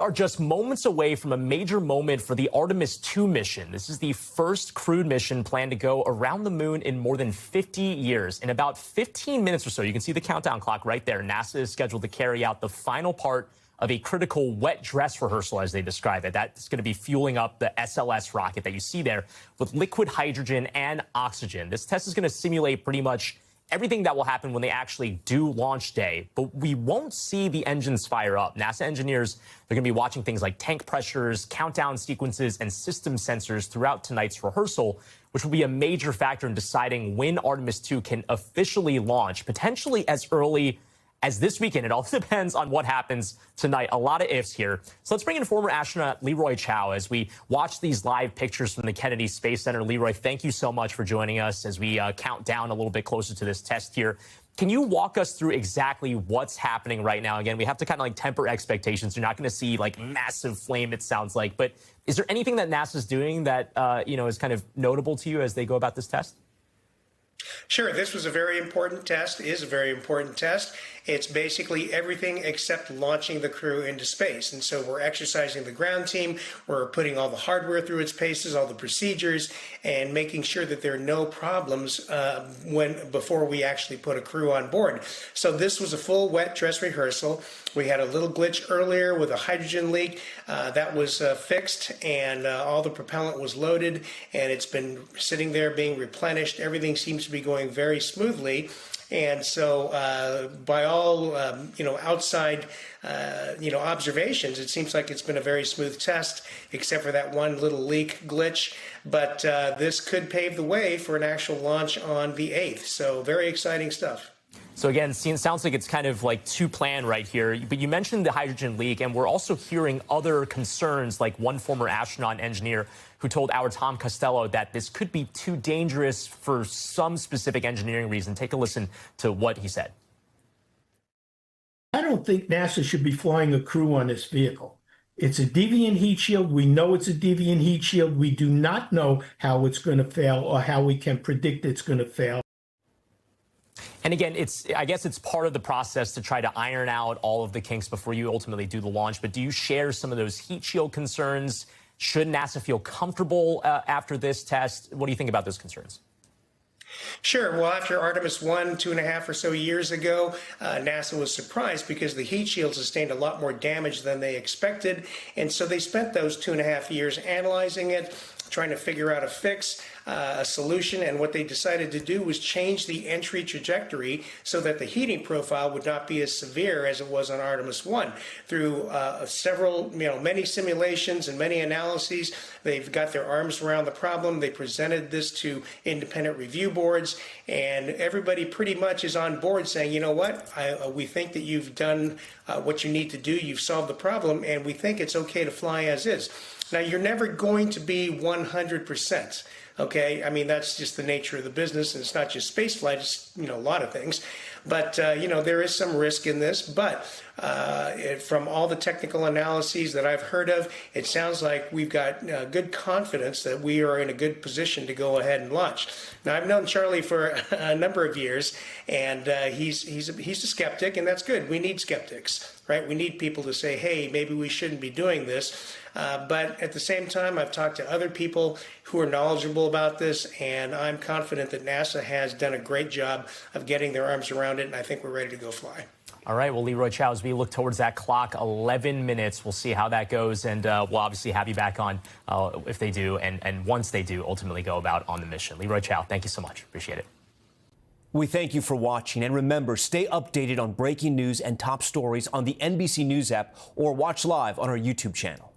Are just moments away from a major moment for the Artemis II mission. This is the first crewed mission planned to go around the moon in more than 50 years. In about 15 minutes or so, you can see the countdown clock right there. NASA is scheduled to carry out the final part of a critical wet dress rehearsal, as they describe it. That's going to be fueling up the SLS rocket that you see there with liquid hydrogen and oxygen. This test is going to simulate pretty much everything that will happen when they actually do launch day, but we won't see the engines fire up. NASA engineers, they're going to be watching things like tank pressures, countdown sequences, and system sensors throughout tonight's rehearsal, which will be a major factor in deciding when Artemis II can officially launch, potentially as early as this weekend. It all depends on what happens tonight. A lot of ifs here. So let's bring in former astronaut Leroy Chiao as we watch these live pictures from the Kennedy Space Center. Leroy, thank you so much for joining us as we count down a little bit closer to this test here. Can you walk us through exactly what's happening right now? Again, we have to kind of like temper expectations. You're not going to see like massive flame, it sounds like. But is there anything that NASA's doing that, is kind of notable to you as they go about this test? Sure. This was a very important test, is a very important test. It's basically everything except launching the crew into space. And so we're exercising the ground team. We're putting all the hardware through its paces, all the procedures, and making sure that there are no problems before we actually put a crew on board. So this was a full wet dress rehearsal. We had a little glitch earlier with a hydrogen leak. That was fixed, and all the propellant was loaded, and it's been sitting there being replenished. Everything seems to be going very smoothly. And so by all, outside, observations, it seems like it's been a very smooth test, except for that one little leak glitch. But this could pave the way for an actual launch on the 8th. So very exciting stuff. So again, it sounds like it's kind of like to plan right here. But you mentioned the hydrogen leak, and we're also hearing other concerns, like one former astronaut and engineer who told our Tom Costello that this could be too dangerous for some specific engineering reason. Take a listen to what he said. I don't think NASA should be flying a crew on this vehicle. It's a deviant heat shield. We know it's a deviant heat shield. We do not know how it's going to fail or how we can predict it's going to fail. And again, I guess it's part of the process to try to iron out all of the kinks before you ultimately do the launch. But do you share some of those heat shield concerns? Should NASA feel comfortable after this test? What do you think about those concerns? Sure. Well, after Artemis 1, 2.5 or so years ago, NASA was surprised because the heat shield sustained a lot more damage than they expected. And so they spent those 2.5 years analyzing it, trying to figure out a fix, a solution, and what they decided to do was change the entry trajectory so that the heating profile would not be as severe as it was on Artemis 1. Through many simulations and many analyses, they've got their arms around the problem. They presented this to independent review boards, and everybody pretty much is on board saying, you know what, we think that you've done what you need to do, you've solved the problem, and we think it's okay to fly as is. Now, you're never going to be 100%. Okay, I mean, that's just the nature of the business, and it's not just space flight, it's, a lot of things. But, there is some risk in this, but from all the technical analyses that I've heard of, it sounds like we've got good confidence that we are in a good position to go ahead and launch. Now, I've known Charlie for a number of years, and he's a skeptic, and that's good. We need skeptics, right? We need people to say, hey, maybe we shouldn't be doing this. But at the same time, I've talked to other people who are knowledgeable about this, and I'm confident that NASA has done a great job of getting their arms around it, and I think we're ready to go fly. All right, well, Leroy Chiao, as we look towards that clock, 11 minutes, we'll see how that goes, and we'll obviously have you back on if they do, and once they do ultimately go about on the mission. Leroy Chiao, thank you so much. Appreciate it. We thank you for watching, and remember, stay updated on breaking news and top stories on the NBC News app or watch live on our YouTube channel.